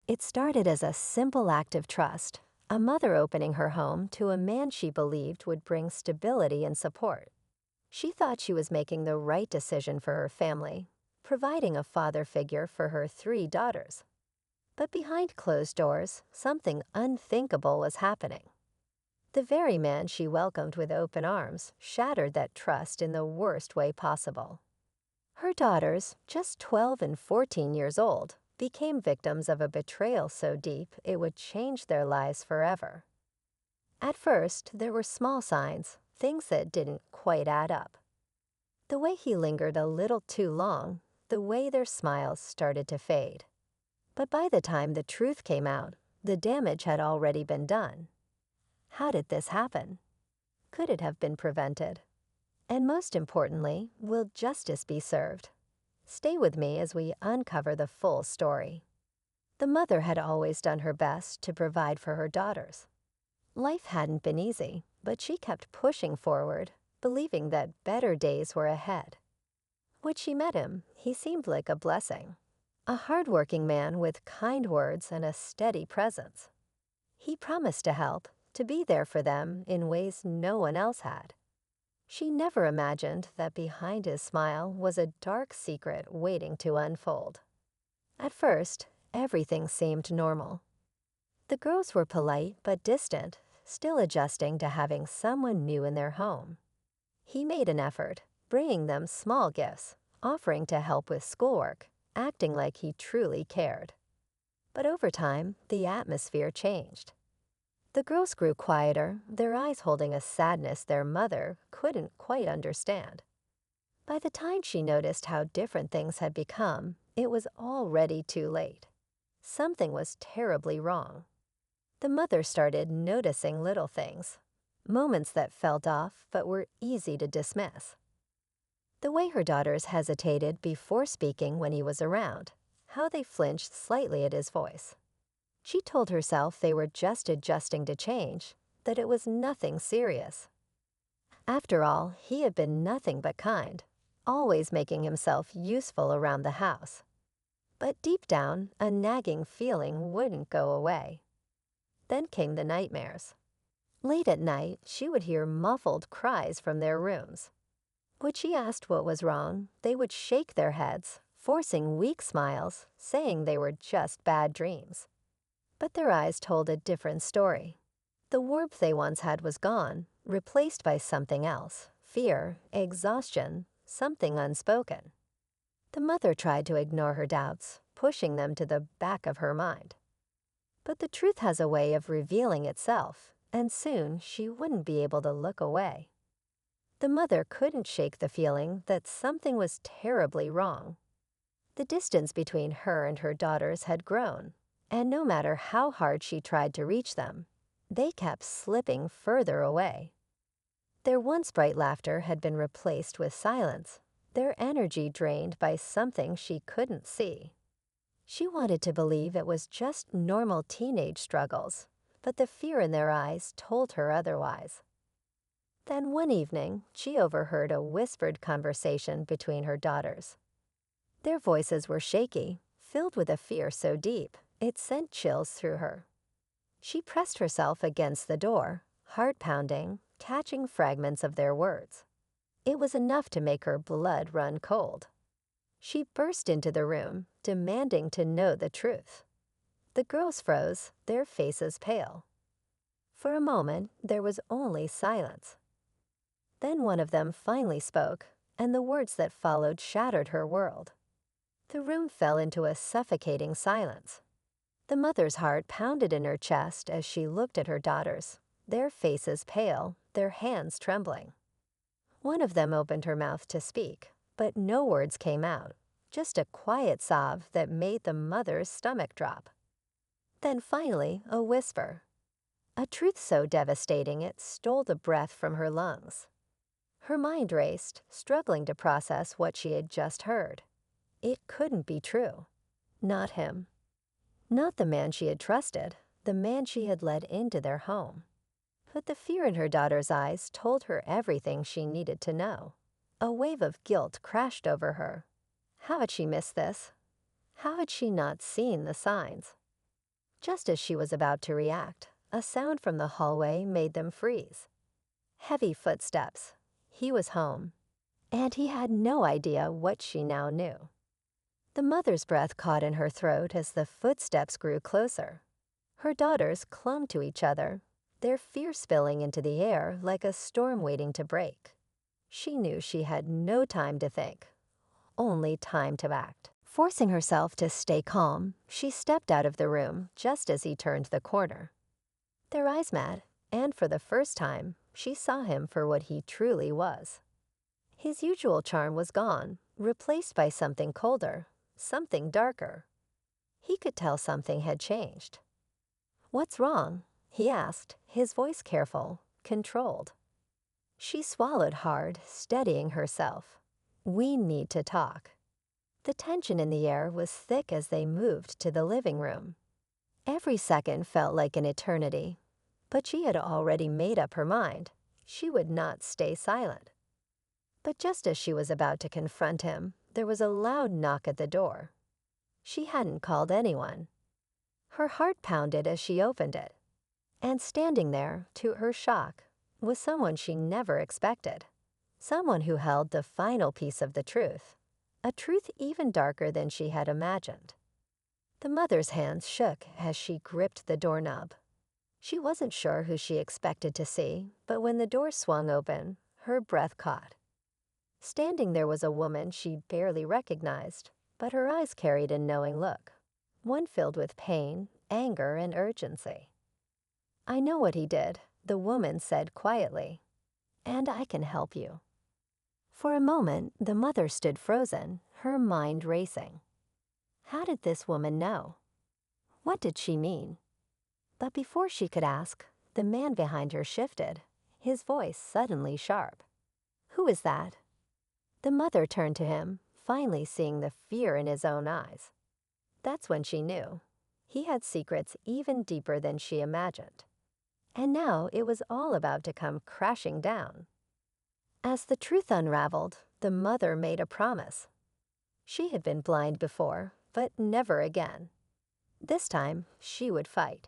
It started as a simple act of trust, a mother opening her home to a man she believed would bring stability and support. She thought she was making the right decision for her family, providing a father figure for her three daughters. But behind closed doors, something unthinkable was happening. The very man she welcomed with open arms shattered that trust in the worst way possible. Her daughters, just 12 and 14 years old, became victims of a betrayal so deep it would change their lives forever. At first, there were small signs, things that didn't quite add up. The way he lingered a little too long, the way their smiles started to fade. But by the time the truth came out, the damage had already been done. How did this happen? Could it have been prevented? And most importantly, will justice be served? Stay with me as we uncover the full story. The mother had always done her best to provide for her daughters. Life hadn't been easy, but she kept pushing forward, believing that better days were ahead. When she met him, he seemed like a blessing. A hardworking man with kind words and a steady presence. He promised to help, to be there for them in ways no one else had. She never imagined that behind his smile was a dark secret waiting to unfold. At first, everything seemed normal. The girls were polite but distant, still adjusting to having someone new in their home. He made an effort, bringing them small gifts, offering to help with schoolwork, acting like he truly cared. But over time, the atmosphere changed. The girls grew quieter, their eyes holding a sadness their mother couldn't quite understand. By the time she noticed how different things had become, it was already too late. Something was terribly wrong. The mother started noticing little things, moments that felt off but were easy to dismiss. The way her daughters hesitated before speaking when he was around, how they flinched slightly at his voice. She told herself they were just adjusting to change, that it was nothing serious. After all, he had been nothing but kind, always making himself useful around the house. But deep down, a nagging feeling wouldn't go away. Then came the nightmares. Late at night, she would hear muffled cries from their rooms. When she asked what was wrong, they would shake their heads, forcing weak smiles, saying they were just bad dreams. But their eyes told a different story. The warmth they once had was gone, replaced by something else, fear, exhaustion, something unspoken. The mother tried to ignore her doubts, pushing them to the back of her mind. But the truth has a way of revealing itself, and soon she wouldn't be able to look away. The mother couldn't shake the feeling that something was terribly wrong. The distance between her and her daughters had grown, and no matter how hard she tried to reach them, they kept slipping further away. Their once bright laughter had been replaced with silence, their energy drained by something she couldn't see. She wanted to believe it was just normal teenage struggles, but the fear in their eyes told her otherwise. Then one evening, she overheard a whispered conversation between her daughters. Their voices were shaky, filled with a fear so deep, it sent chills through her. She pressed herself against the door, heart pounding, catching fragments of their words. It was enough to make her blood run cold. She burst into the room, demanding to know the truth. The girls froze, their faces pale. For a moment, there was only silence. Then one of them finally spoke, and the words that followed shattered her world. The room fell into a suffocating silence. The mother's heart pounded in her chest as she looked at her daughters, their faces pale, their hands trembling. One of them opened her mouth to speak, but no words came out, just a quiet sob that made the mother's stomach drop. Then finally, a whisper. A truth so devastating it stole the breath from her lungs. Her mind raced, struggling to process what she had just heard. It couldn't be true. Not him. Not the man she had trusted, the man she had led into their home. But the fear in her daughter's eyes told her everything she needed to know. A wave of guilt crashed over her. How had she missed this? How had she not seen the signs? Just as she was about to react, a sound from the hallway made them freeze. Heavy footsteps. He was home, and he had no idea what she now knew. The mother's breath caught in her throat as the footsteps grew closer. Her daughters clung to each other, their fear spilling into the air like a storm waiting to break. She knew she had no time to think, only time to act. Forcing herself to stay calm, she stepped out of the room just as he turned the corner. Their eyes met, and for the first time, she saw him for what he truly was. His usual charm was gone, replaced by something colder, something darker. He could tell something had changed. "What's wrong?" he asked, his voice careful, controlled. She swallowed hard, steadying herself. "We need to talk." The tension in the air was thick as they moved to the living room. Every second felt like an eternity, but she had already made up her mind. She would not stay silent. But just as she was about to confront him, there was a loud knock at the door. She hadn't called anyone. Her heart pounded as she opened it. And standing there, to her shock, was someone she never expected. Someone who held the final piece of the truth, a truth even darker than she had imagined. The mother's hands shook as she gripped the doorknob. She wasn't sure who she expected to see, but when the door swung open, her breath caught. Standing there was a woman she barely recognized, but her eyes carried a knowing look, one filled with pain, anger, and urgency. "I know what he did," the woman said quietly, "and I can help you." For a moment, the mother stood frozen, her mind racing. How did this woman know? What did she mean? But before she could ask, the man behind her shifted, his voice suddenly sharp. "Who is that?" The mother turned to him, finally seeing the fear in his own eyes. That's when she knew. He had secrets even deeper than she imagined. And now it was all about to come crashing down. As the truth unraveled, the mother made a promise. She had been blind before, but never again. This time, she would fight.